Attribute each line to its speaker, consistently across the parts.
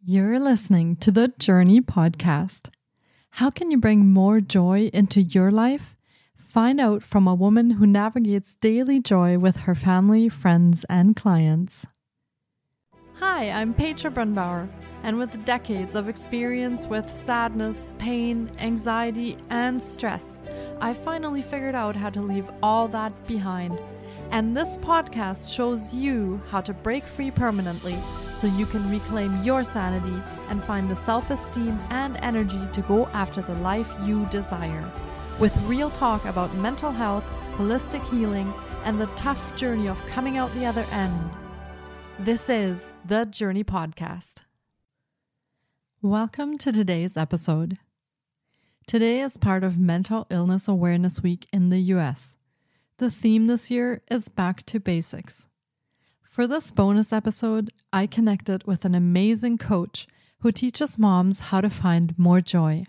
Speaker 1: You're listening to the Journey Podcast. How can you bring more joy into your life? Find out from a woman who navigates daily joy with her family, friends, and clients. Hi, I'm Petra Brunbauer, and with decades of experience with sadness, pain, anxiety, and stress, I finally figured out how to leave all that behind. And this podcast shows you how to break free permanently so you can reclaim your sanity and find the self-esteem and energy to go after the life you desire. With real talk about mental health, holistic healing, and the tough journey of coming out the other end. This is the Journey Podcast. Welcome to today's episode. Today is part of Mental Illness Awareness Week in the US. The theme this year is Back to Basics. For this bonus episode, I connected with an amazing coach who teaches moms how to find more joy.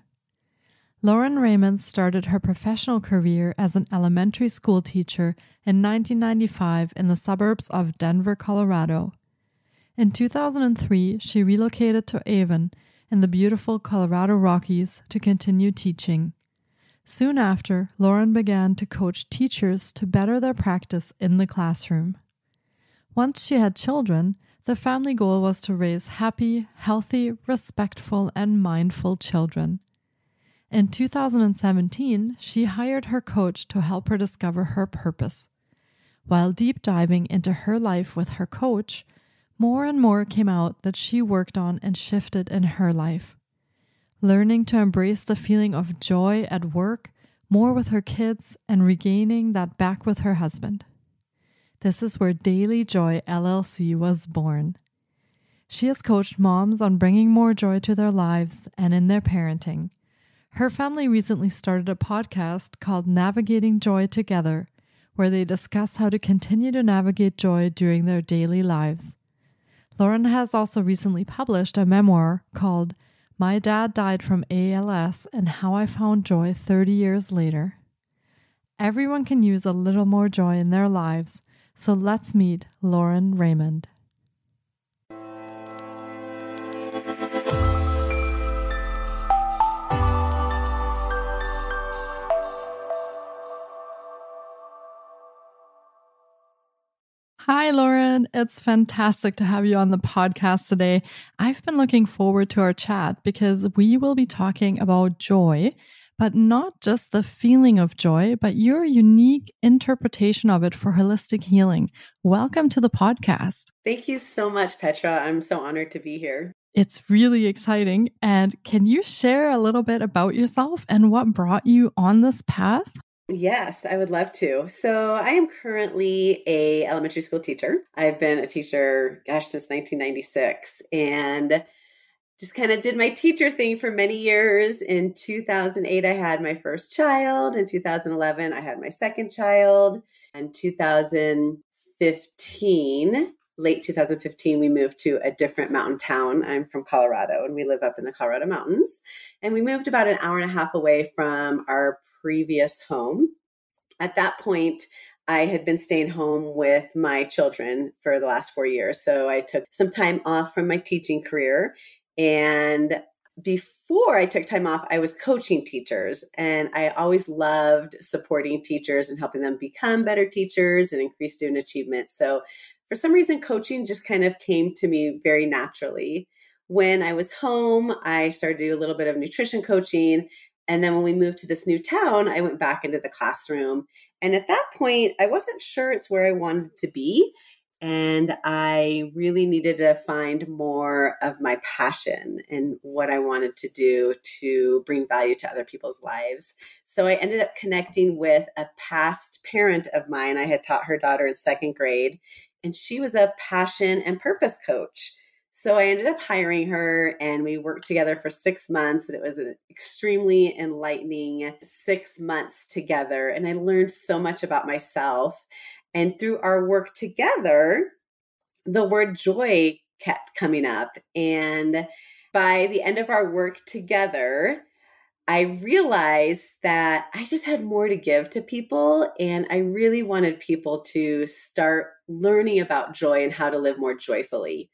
Speaker 1: Aleza Raymond started her professional career as an elementary school teacher in 1995 in the suburbs of Denver, Colorado. In 2003, she relocated to Avon in the beautiful Colorado Rockies to continue teaching. Soon after, Lauren began to coach teachers to better their practice in the classroom. Once she had children, the family goal was to raise happy, healthy, respectful, and mindful children. In 2017, she hired her coach to help her discover her purpose. While deep diving into her life with her coach, more and more came out that she worked on and shifted in her life. Learning to embrace the feeling of joy at work, more with her kids, and regaining that back with her husband. This is where Daily Joy LLC was born. She has coached moms on bringing more joy to their lives and in their parenting. Her family recently started a podcast called Navigating Joy Together, where they discuss how to continue to navigate joy during their daily lives. Lauren has also recently published a memoir called My Dad Died from ALS and How I Found Joy 30 Years Later. Everyone can use a little more joy in their lives, so let's meet Aleza Raymond. Hi, Lauren. It's fantastic to have you on the podcast today. I've been looking forward to our chat because we will be talking about joy, but not just the feeling of joy, but your unique interpretation of it for holistic healing. Welcome to the podcast.
Speaker 2: Thank you so much, Petra. I'm so honored to be here.
Speaker 1: It's really exciting. And can you share a little bit about yourself and what brought you on this path?
Speaker 2: Yes, I would love to. So I am currently a elementary school teacher. I've been a teacher, since 1996, and just kind of did my teacher thing for many years. In 2008, I had my first child. In 2011, I had my second child. In 2015, late 2015, we moved to a different mountain town. I'm from Colorado, and we live up in the Colorado mountains. And we moved about an hour and a half away from our previous home. At that point, I had been staying home with my children for the last 4 years. So I took some time off from my teaching career. And before I took time off, I was coaching teachers. And I always loved supporting teachers and helping them become better teachers and increase student achievement. So for some reason, coaching just kind of came to me very naturally. When I was home, I started to do a little bit of nutrition coaching. And then when we moved to this new town, I went back into the classroom. And at that point, I wasn't sure it's where I wanted to be. And I really needed to find more of my passion and what I wanted to do to bring value to other people's lives. So I ended up connecting with a past parent of mine. I had taught her daughter in second grade, and she was a passion and purpose coach. So I ended up hiring her, and we worked together for 6 months. And it was an extremely enlightening 6 months together. And I learned so much about myself. And through our work together, the word joy kept coming up. And by the end of our work together, I realized that I just had more to give to people. And I really wanted people to start learning about joy and how to live more joyfully.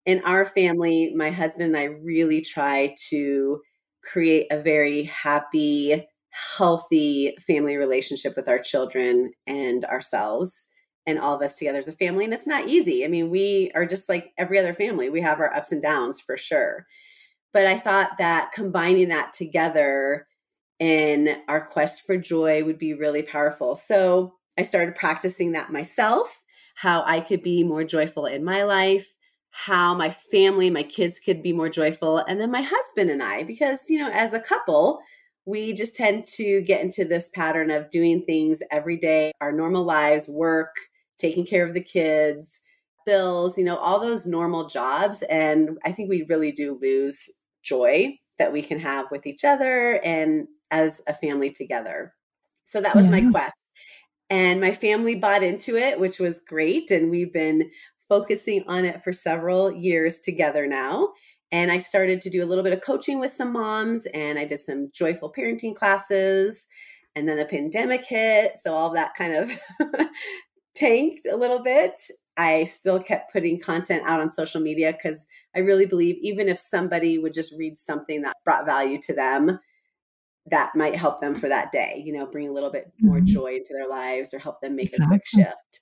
Speaker 2: in our family, my husband and I really try to create a very happy, healthy family relationship with our children and ourselves and all of us together as a family. And it's not easy. I mean, we are just like every other family. We have our ups and downs for sure. But I thought that combining that together in our quest for joy would be really powerful. So I started practicing that myself, how I could be more joyful in my life, how my family, my kids could be more joyful, and then my husband and I, because, as a couple, we just tend to get into this pattern of doing things every day, our normal lives, work, taking care of the kids, bills, all those normal jobs. And I think we really do lose joy that we can have with each other and as a family together. So that was my
Speaker 1: Yeah.
Speaker 2: quest. And my family bought into it, which was great. And we've been focusing on it for several years together now. And I started to do a little bit of coaching with some moms, and I did some joyful parenting classes. And then the pandemic hit. So all that kind of tanked a little bit. I still kept putting content out on social media because I really believe even if somebody would just read something that brought value to them, that might help them for that day, bring a little bit more
Speaker 1: Mhm.
Speaker 2: joy into their lives or help them make a quick
Speaker 1: Exactly.
Speaker 2: shift.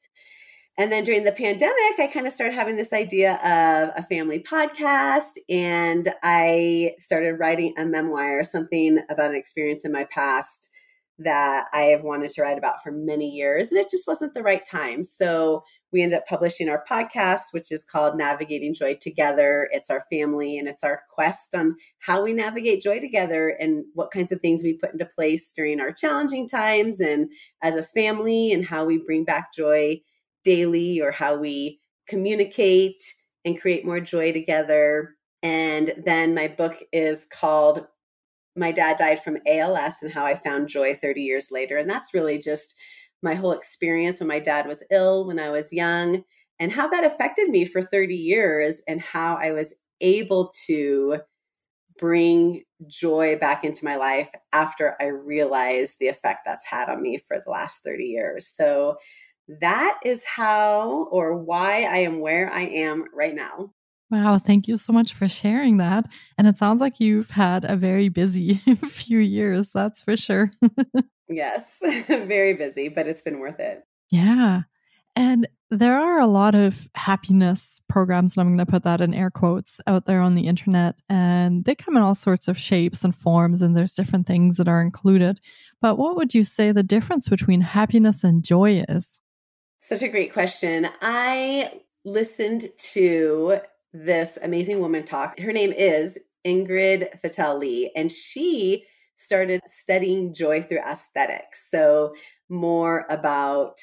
Speaker 2: And then during the pandemic, I kind of started having this idea of a family podcast, and I started writing a memoir, something about an experience in my past that I have wanted to write about for many years, and it just wasn't the right time. So we ended up publishing our podcast, which is called Navigating Joy Together. It's our family and it's our quest on how we navigate joy together and what kinds of things we put into place during our challenging times and as a family, and how we bring back joy daily, or how we communicate and create more joy together. And then my book is called My Dad Died from ALS and How I Found Joy 30 Years Later. And that's really just my whole experience when my dad was ill when I was young, and how that affected me for 30 years, and how I was able to bring joy back into my life after I realized the effect that's had on me for the last 30 years. So that is how or why I am where I am right now.
Speaker 1: Wow, thank you so much for sharing that. And it sounds like you've had a very busy few years, that's for sure.
Speaker 2: Yes, very busy, but it's been worth it.
Speaker 1: Yeah. And there are a lot of happiness programs, and I'm going to put that in air quotes, out there on the internet, and they come in all sorts of shapes and forms, and there's different things that are included. But what would you say the difference between happiness and joy is?
Speaker 2: Such a great question. I listened to this amazing woman talk. Her name is Ingrid Fattel Lee, and she started studying joy through aesthetics. So, more about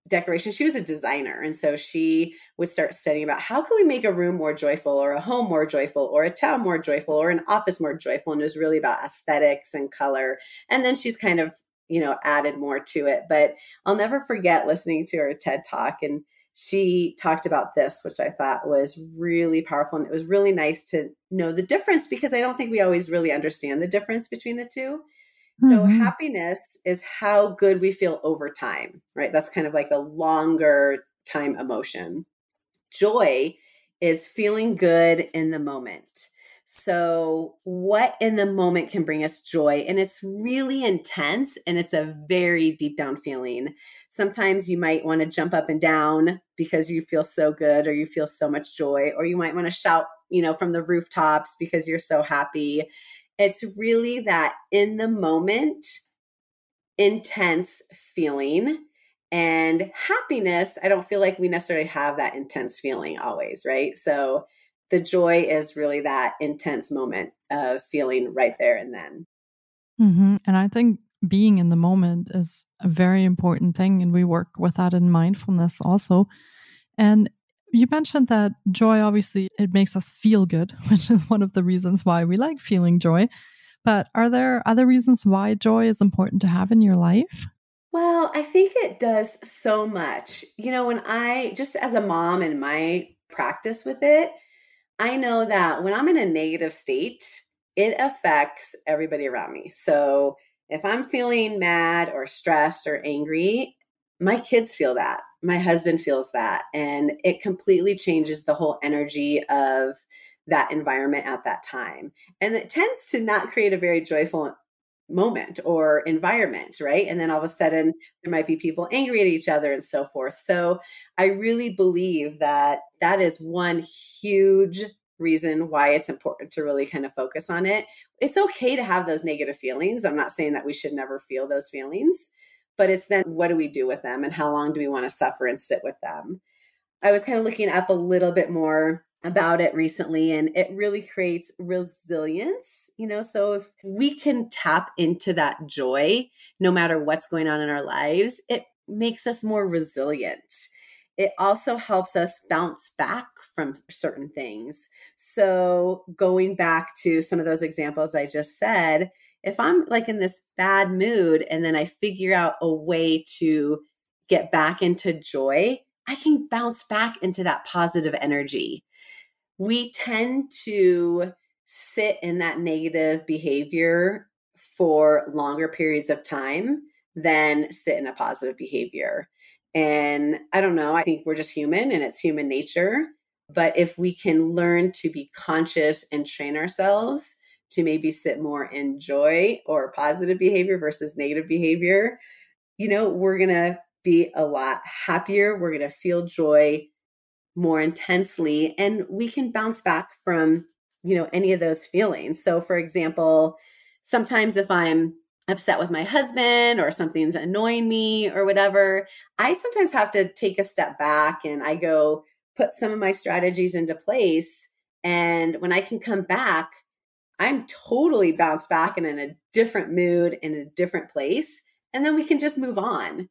Speaker 2: decoration. She was a designer. And so she would start studying about how can we make a room more joyful, or a home more joyful, or a town more joyful, or an office more joyful. And it was really about aesthetics and color. And then she's kind of, added more to it. But I'll never forget listening to her TED Talk, and she talked about this, which I thought was really powerful. And it was really nice to know the difference, because I don't think we always really understand the difference between the two. So
Speaker 1: Hmm.
Speaker 2: happiness is how good we feel over time, right? That's kind of like a longer time emotion. Joy is feeling good in the moment. So, what in the moment can bring us joy? And it's really intense, and it's a very deep down feeling. Sometimes you might want to jump up and down because you feel so good, or you feel so much joy, or you might want to shout, from the rooftops because you're so happy. It's really that in the moment, intense feeling. And happiness, I don't feel like we necessarily have that intense feeling always, right? So the joy is really that intense moment of feeling right there and then.
Speaker 1: And I think being in the moment is a very important thing. And we work with that in mindfulness also. And you mentioned that joy, obviously, it makes us feel good, which is one of the reasons why we like feeling joy. But are there other reasons why joy is important to have in your life?
Speaker 2: Well, I think it does so much. When I, just as a mom and my practice with it, I know that when I'm in a negative state, it affects everybody around me. So if I'm feeling mad or stressed or angry, my kids feel that. My husband feels that, and it completely changes the whole energy of that environment at that time. And it tends to not create a very joyful moment or environment, right? And then all of a sudden there might be people angry at each other and so forth. So I really believe that that is one huge reason why it's important to really kind of focus on it. It's okay to have those negative feelings. I'm not saying that we should never feel those feelings, but it's then what do we do with them and how long do we want to suffer and sit with them? I was kind of looking up a little bit more about it recently, and it really creates resilience, so if we can tap into that joy, no matter what's going on in our lives, it makes us more resilient. It also helps us bounce back from certain things. So going back to some of those examples I just said, if I'm like in this bad mood and then I figure out a way to get back into joy, I can bounce back into that positive energy. We tend to sit in that negative behavior for longer periods of time than sit in a positive behavior. And I don't know, I think we're just human and it's human nature. But if we can learn to be conscious and train ourselves to maybe sit more in joy or positive behavior versus negative behavior, we're going to be a lot happier. We're going to feel joy more intensely, and we can bounce back from, any of those feelings. So for example, sometimes if I'm upset with my husband or something's annoying me or whatever, I sometimes have to take a step back and I go put some of my strategies into place. And when I can come back, I'm totally bounced back and in a different mood, in a different place. And then we can just move on.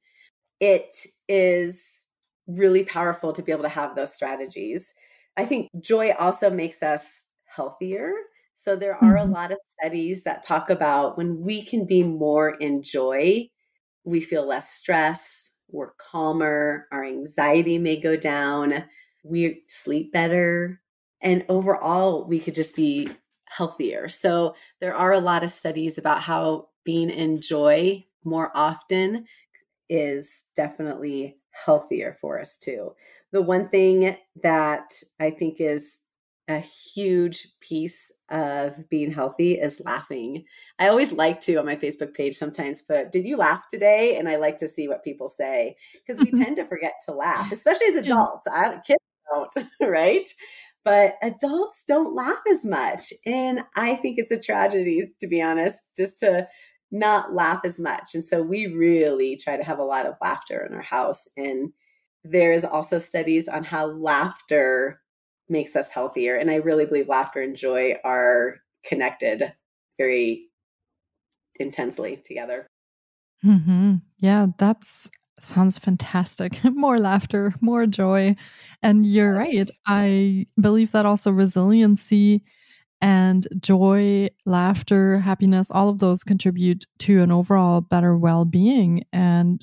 Speaker 2: It is really powerful to be able to have those strategies. I think joy also makes us healthier. So there are a lot of studies that talk about when we can be more in joy, we feel less stress, we're calmer, our anxiety may go down, we sleep better, and overall we could just be healthier. So there are a lot of studies about how being in joy more often is definitely healthier for us too. The one thing that I think is a huge piece of being healthy is laughing. I always like to on my Facebook page sometimes put, did you laugh today? And I like to see what people say because we tend to forget to laugh, especially as adults. Kids don't, right? But adults don't laugh as much. And I think it's a tragedy, to be honest, just to not laugh as much. And so we really try to have a lot of laughter in our house. And there's also studies on how laughter makes us healthier. And I really believe laughter and joy are connected very intensely together.
Speaker 1: Yeah, that's sounds fantastic. More laughter, more joy. And you're right. I believe that also resiliency and joy, laughter, happiness, all of those contribute to an overall better well-being and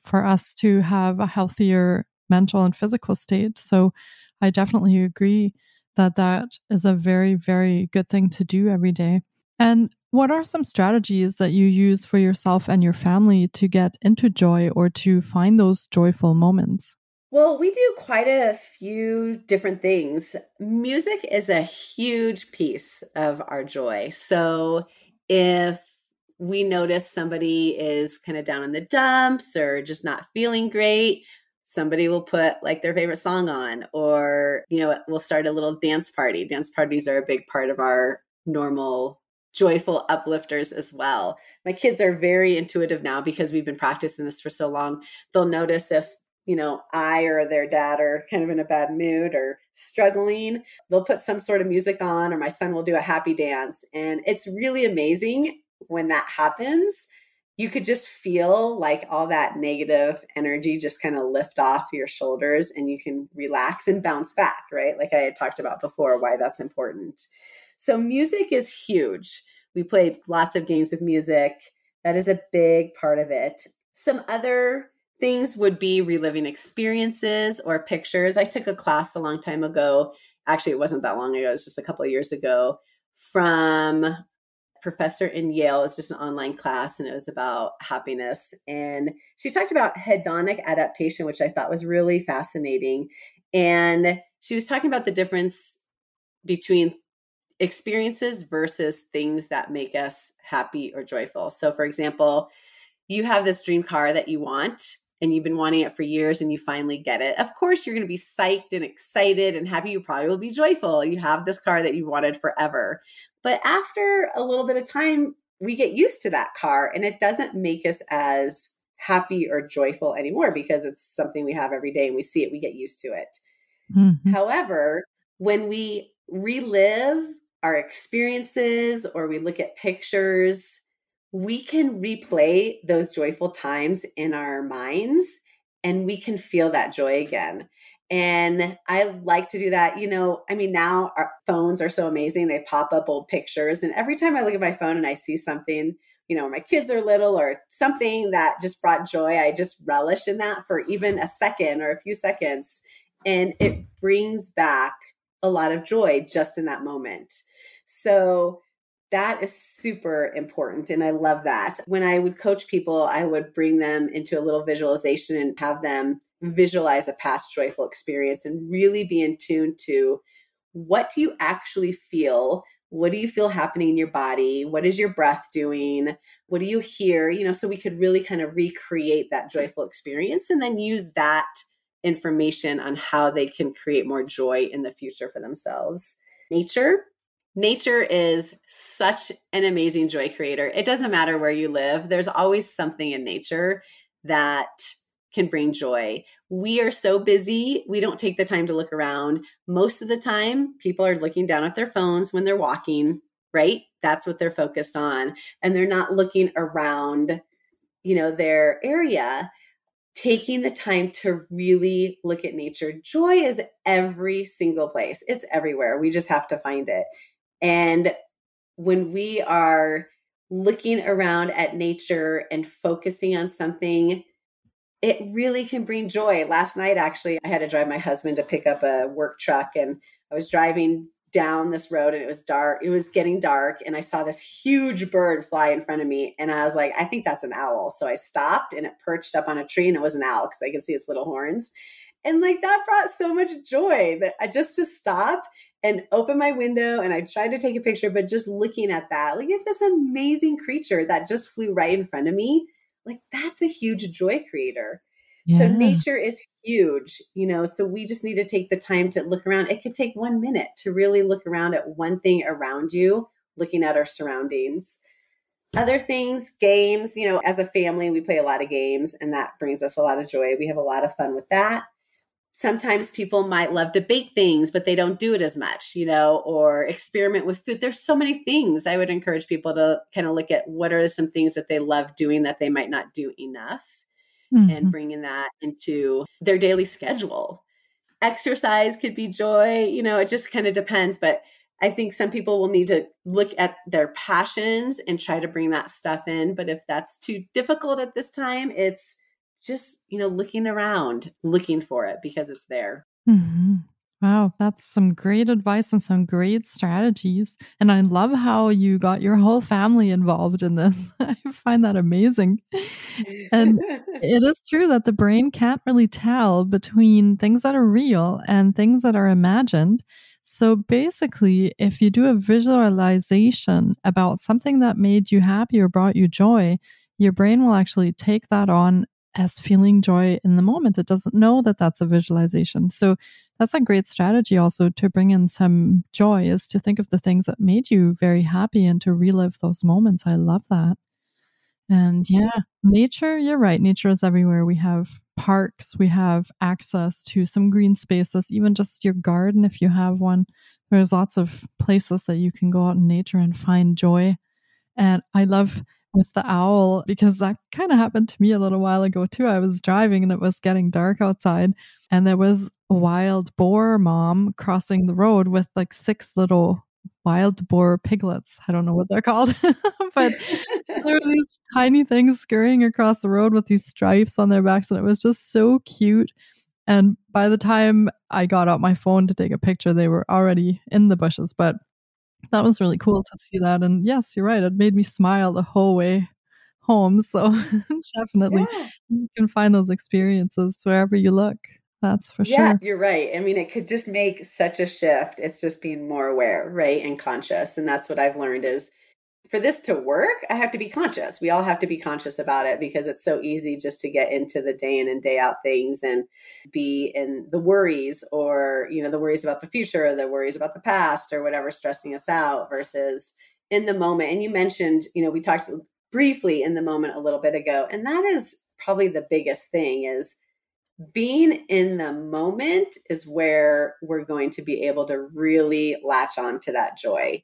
Speaker 1: for us to have a healthier mental and physical state. So I definitely agree that that is a very, very good thing to do every day. And what are some strategies that you use for yourself and your family to get into joy or to find those joyful moments?
Speaker 2: Well, we do quite a few different things. Music is a huge piece of our joy. So if we notice somebody is kind of down in the dumps or just not feeling great, somebody will put like their favorite song on, or, we'll start a little dance party. Dance parties are a big part of our normal joyful uplifters as well. My kids are very intuitive now because we've been practicing this for so long. They'll notice if I or their dad are kind of in a bad mood or struggling, they'll put some sort of music on, or my son will do a happy dance. And it's really amazing when that happens. You could just feel like all that negative energy just kind of lift off your shoulders and you can relax and bounce back, right? Like I had talked about before, why that's important. So music is huge. We play lots of games with music. That is a big part of it. Some other things would be reliving experiences or pictures. I took a class a long time ago. Actually, it wasn't that long ago. It was just a couple of years ago from professor in Yale. It was just an online class and it was about happiness. And she talked about hedonic adaptation, which I thought was really fascinating. And she was talking about the difference between experiences versus things that make us happy or joyful. So for example, you have this dream car that you want and you've been wanting it for years and you finally get it. Of course, you're going to be psyched and excited and happy. You probably will be joyful. You have this car that you wanted forever. But after a little bit of time, we get used to that car and it doesn't make us as happy or joyful anymore because it's something we have every day and we see it, we get used to it. Mm-hmm. However, when we relive our experiences or we look at pictures, we can replay those joyful times in our minds and we can feel that joy again. And I like to do that. Now our phones are so amazing. They pop up old pictures. And every time I look at my phone and I see something, my kids are little or something that just brought joy, I just relish in that for even a second or a few seconds. And it brings back a lot of joy just in that moment. So that is super important. And I love that. When I would coach people, I would bring them into a little visualization and have them visualize a past joyful experience and really be in tune to what do you actually feel? What do you feel happening in your body? What is your breath doing? What do you hear? So we could really kind of recreate that joyful experience and then use that information on how they can create more joy in the future for themselves. Nature is such an amazing joy creator. It doesn't matter where you live. There's always something in nature that can bring joy. We are so busy. We don't take the time to look around. Most of the time, people are looking down at their phones when they're walking, right? That's what they're focused on. And they're not looking around, their area. Taking the time to really look at nature. Joy is every single place. It's everywhere. We just have to find it. And when we are looking around at nature and focusing on something, it really can bring joy. Last night, actually, I had to drive my husband to pick up a work truck and I was driving down this road and it was dark. It was getting dark and I saw this huge bird fly in front of me. And I was like, I think that's an owl. So I stopped and it perched up on a tree and it was an owl because I could see its little horns. And that brought so much joy that I just to stop and open my window and I tried to take a picture, but just looking at that, at this amazing creature that just flew right in front of me, that's a huge joy creator. Yeah. So nature is huge, so we just need to take the time to look around. It could take 1 minute to really look around at one thing around you, looking at our surroundings. Other things, games, as a family, we play a lot of games and that brings us a lot of joy. We have a lot of fun with that. Sometimes people might love to bake things, but they don't do it as much, or experiment with food. There's so many things. I would encourage people to kind of look at what are some things that they love doing that they might not do enough, and bringing that into their daily schedule. Exercise could be joy, it just kind of depends. But I think some people will need to look at their passions and try to bring that stuff in. But if that's too difficult at this time, it's just, looking around, looking for it because it's there.
Speaker 1: Mm-hmm. Wow, that's some great advice and some great strategies. And I love how you got your whole family involved in this. I find that amazing. And it is true that the brain can't really tell between things that are real and things that are imagined. So basically, if you do a visualization about something that made you happy or brought you joy, your brain will actually take that on as feeling joy in the moment. It doesn't know that that's a visualization. So that's a great strategy also to bring in some joy, is to think of the things that made you very happy and to relive those moments. I love that. And yeah, nature, you're right. Nature is everywhere. We have parks, we have access to some green spaces, even just your garden if you have one. There's lots of places that you can go out in nature and find joy. And I love with the owl, because that kind of happened to me a little while ago too. I was driving and it was getting dark outside and there was a wild boar mom crossing the road with 6 little wild boar piglets. I don't know what they're called, but there were these tiny things scurrying across the road with these stripes on their backs and it was just so cute. And by the time I got out my phone to take a picture, they were already in the bushes. But That was really cool to see that, and yes, you're right, it made me smile the whole way home, so definitely
Speaker 2: Yeah.
Speaker 1: you can find those experiences wherever you look, that's for
Speaker 2: Yeah,
Speaker 1: sure.
Speaker 2: you're right. I mean, it could just make such a shift. It's just being more aware, right? And conscious. And that's what I've learned is for this to work, I have to be conscious. We all have to be conscious about it because it's so easy just to get into the day in and day out things and be in the worries or, the worries about the future or the worries about the past or whatever stressing us out versus in the moment. And you mentioned, we talked briefly in the moment a little bit ago, and that is probably the biggest thing is being in the moment is where we're going to be able to really latch on to that joy.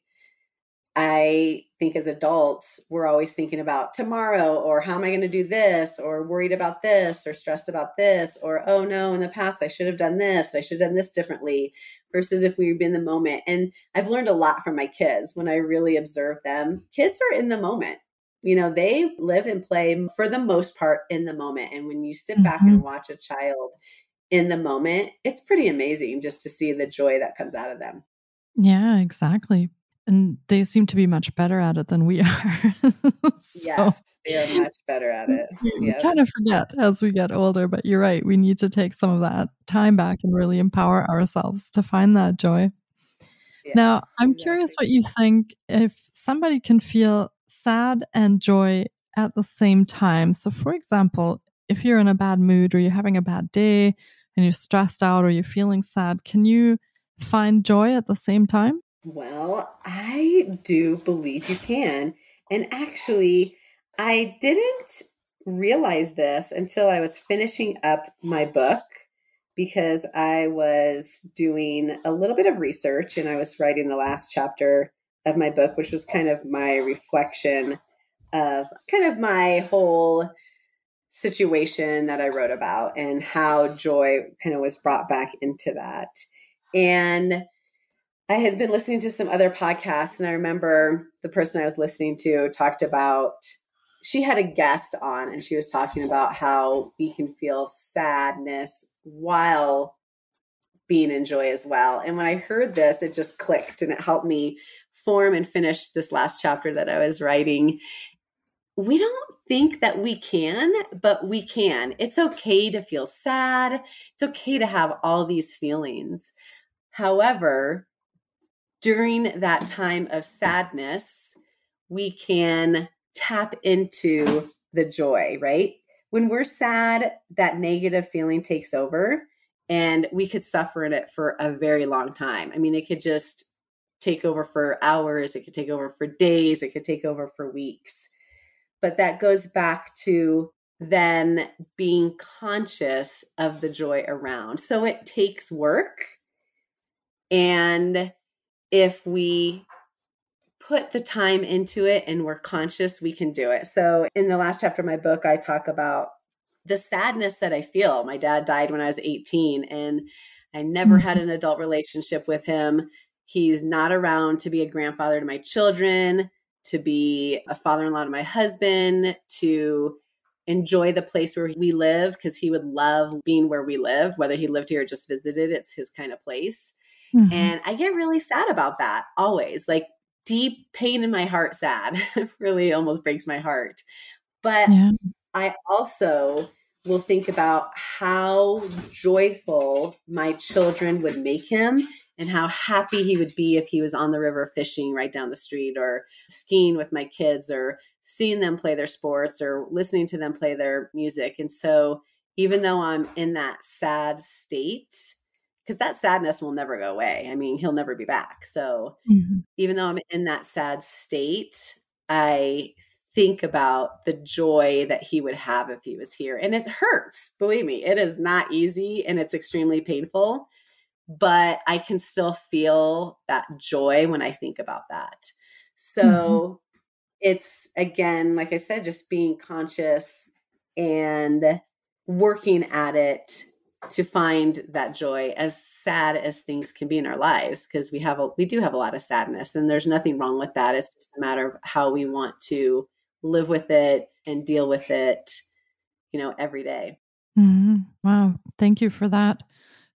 Speaker 2: I think as adults, we're always thinking about tomorrow or how am I going to do this or worried about this or stressed about this or, oh no, in the past, I should have done this. I should have done this differently versus if we've been in the moment. And I've learned a lot from my kids when I really observe them. Kids are in the moment. They live and play for the most part in the moment. And when you sit back and
Speaker 1: Mhm.
Speaker 2: watch a child in the moment, it's pretty amazing just to see the joy that comes out of them.
Speaker 1: Yeah, exactly, and they seem to be much better at it than we are. So,
Speaker 2: Yes, they are much better at it.
Speaker 1: we
Speaker 2: Yep.
Speaker 1: kind of forget as we get older, but you're right, we need to take some of that time back and really empower ourselves to find that joy.
Speaker 2: Yeah,
Speaker 1: Now, I'm curious
Speaker 2: exactly.
Speaker 1: what you think if somebody can feel sad and joy at the same time. So, for example, if you're in a bad mood or you're having a bad day and you're stressed out or you're feeling sad, can you find joy at the same time?
Speaker 2: Well, I do believe you can. And actually, I didn't realize this until I was finishing up my book because I was doing a little bit of research and I was writing the last chapter of my book, which was kind of my reflection of kind of my whole situation that I wrote about and how joy kind of was brought back into that. And I had been listening to some other podcasts, and I remember the person I was listening to talked about, she had a guest on, and she was talking about how we can feel sadness while being in joy as well. And when I heard this, it just clicked and it helped me form and finish this last chapter that I was writing. We don't think that we can, but we can. It's okay to feel sad. It's okay to have all these feelings. However, during that time of sadness, we can tap into the joy, right? When we're sad, that negative feeling takes over and we could suffer in it for a very long time. I mean, it could just take over for hours, it could take over for days, it could take over for weeks. But that goes back to then being conscious of the joy around. So it takes work. And if we put the time into it and we're conscious, we can do it. So in the last chapter of my book, I talk about the sadness that I feel. My dad died when I was 18 and I never had
Speaker 1: Mhm.
Speaker 2: an adult relationship with him. He's not around to be a grandfather to my children, to be a father-in-law to my husband, to enjoy the place where we live because he would love being where we live, whether he lived here or just visited, it's his kind of place.
Speaker 1: Mhm.
Speaker 2: And I get really sad about that always, like deep pain in my heart, sad. It really almost breaks my heart. But
Speaker 1: Yeah.
Speaker 2: I also will think about how joyful my children would make him and how happy he would be if he was on the river fishing right down the street or skiing with my kids or seeing them play their sports or listening to them play their music. And so even though I'm in that sad state, because that sadness will never go away. I mean, he'll never be back. So
Speaker 1: Mhm.
Speaker 2: even though I'm in that sad state, I think about the joy that he would have if he was here. And it hurts. Believe me, it is not easy and it's extremely painful, but I can still feel that joy when I think about that.
Speaker 1: Mhm.
Speaker 2: So it's again, like I said, just being conscious and working at it to find that joy as sad as things can be in our lives because we do have a lot of sadness and there's nothing wrong with that. It's just a matter of how we want to live with it and deal with it, every day.
Speaker 1: Mhm. Wow, thank you for that.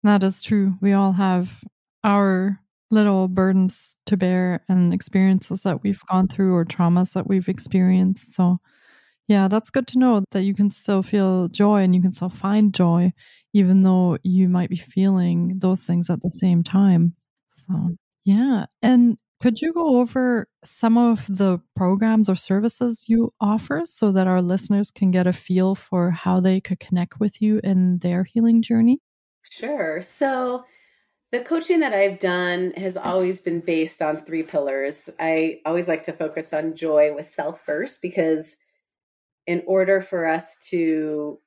Speaker 1: That is true. We all have our little burdens to bear and experiences that we've gone through or traumas that we've experienced. So, yeah, that's good to know that you can still feel joy and you can still find joy, even though you might be feeling those things at the same time. So, yeah. And could you go over some of the programs or services you offer so that our listeners can get a feel for how they could connect with you in their healing journey?
Speaker 2: Sure. So the coaching that I've done has always been based on three pillars. I always like to focus on joy with self first, because in order for us to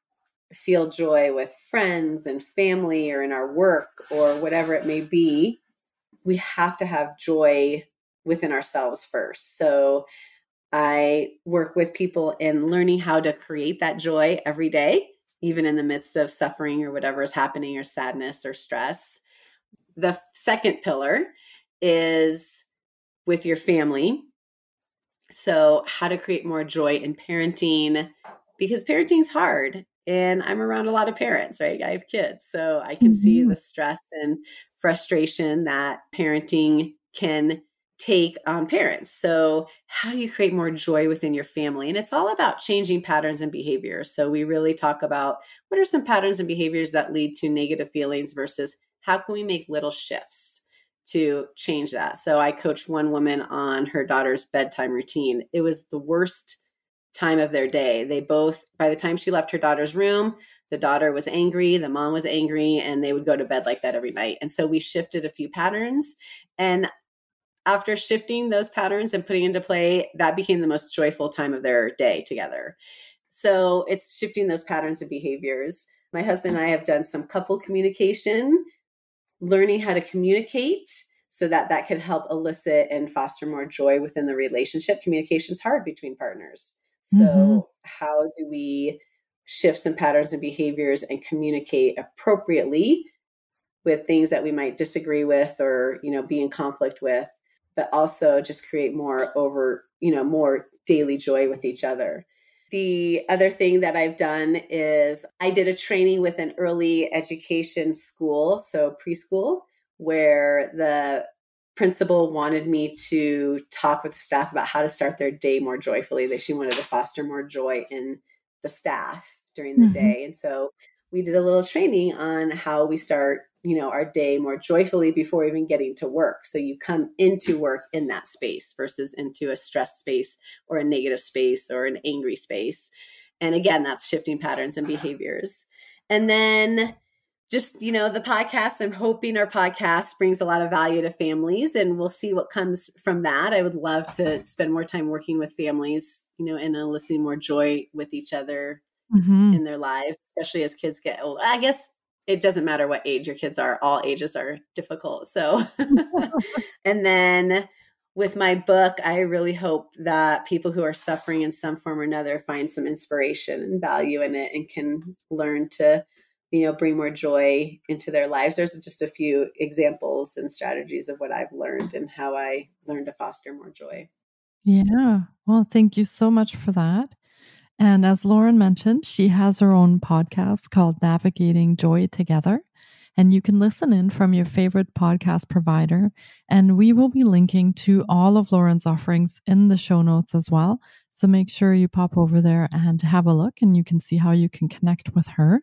Speaker 2: feel joy with friends and family or in our work or whatever it may be, we have to have joy within ourselves first. So I work with people in learning how to create that joy every day, even in the midst of suffering or whatever is happening, or sadness or stress. The second pillar is with your family. So how to create more joy in parenting, because parenting's hard. And I'm around a lot of parents, right? I have kids. So I can see
Speaker 1: Mhm.
Speaker 2: the stress and frustration that parenting can take on parents. So how do you create more joy within your family? And it's all about changing patterns and behaviors. So we really talk about what are some patterns and behaviors that lead to negative feelings versus how can we make little shifts to change that. So I coached one woman on her daughter's bedtime routine. It was the worst time of their day. They both, by the time she left her daughter's room, the daughter was angry, the mom was angry, and they would go to bed like that every night. And so we shifted a few patterns. And after shifting those patterns and putting into play, that became the most joyful time of their day together. So it's shifting those patterns and behaviors. My husband and I have done some couple communication, learning how to communicate so that that could help elicit and foster more joy within the relationship. Communication is hard between partners.
Speaker 1: Mhm.
Speaker 2: So how do we shift some patterns and behaviors and communicate appropriately with things that we might disagree with or, be in conflict with, but also just create more daily joy with each other. The other thing that I've done is I did a training with an early education school, so preschool, where the principal wanted me to talk with the staff about how to start their day more joyfully. She wanted to foster more joy in the staff during the
Speaker 1: Mhm.
Speaker 2: day. And so we did a little training on how we start, our day more joyfully before even getting to work. So you come into work in that space versus into a stressed space or a negative space or an angry space. And again, that's shifting patterns and behaviors. And then just, the podcast, I'm hoping our podcast brings a lot of value to families, and we'll see what comes from that. I would love to spend more time working with families, and eliciting more joy with each other
Speaker 1: Mhm.
Speaker 2: in their lives, especially as kids get old. I guess it doesn't matter what age your kids are. All ages are difficult. So, and then with my book, I really hope that people who are suffering in some form or another find some inspiration and value in it and can learn to, bring more joy into their lives. There's just a few examples and strategies of what I've learned and how I learned to foster more joy.
Speaker 1: Yeah. Well, thank you so much for that. And as Lauren mentioned, she has her own podcast called Navigating Joy Together. And you can listen in from your favorite podcast provider. And we will be linking to all of Lauren's offerings in the show notes as well. So make sure you pop over there and have a look, and you can see how you can connect with her.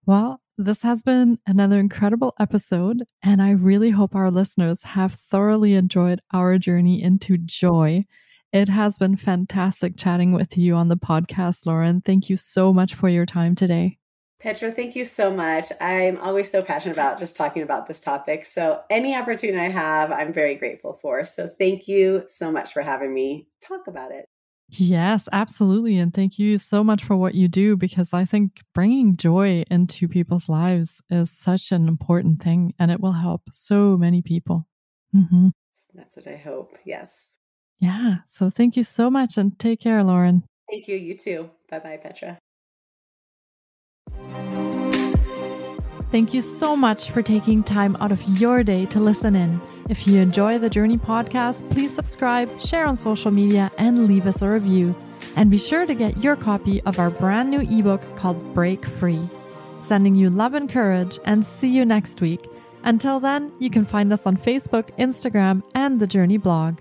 Speaker 1: Well, this has been another incredible episode, and I really hope our listeners have thoroughly enjoyed our journey into joy. It has been fantastic chatting with you on the podcast, Lauren. Thank you so much for your time today.
Speaker 2: Petra, thank you so much. I'm always so passionate about just talking about this topic. So any opportunity I have, I'm very grateful for. So thank you so much for having me talk about it.
Speaker 1: Yes, absolutely. And thank you so much for what you do, because I think bringing joy into people's lives is such an important thing, and it will help so many people. Mhm.
Speaker 2: That's what I hope. Yes.
Speaker 1: Yeah. So thank you so much, and take care, Lauren.
Speaker 2: Thank you. You too. Bye-bye, Petra.
Speaker 1: Thank you so much for taking time out of your day to listen in. If you enjoy the Journey podcast, please subscribe, share on social media, and leave us a review. And be sure to get your copy of our brand new ebook called Break Free. Sending you love and courage, and see you next week. Until then, you can find us on Facebook, Instagram, and the Journey blog.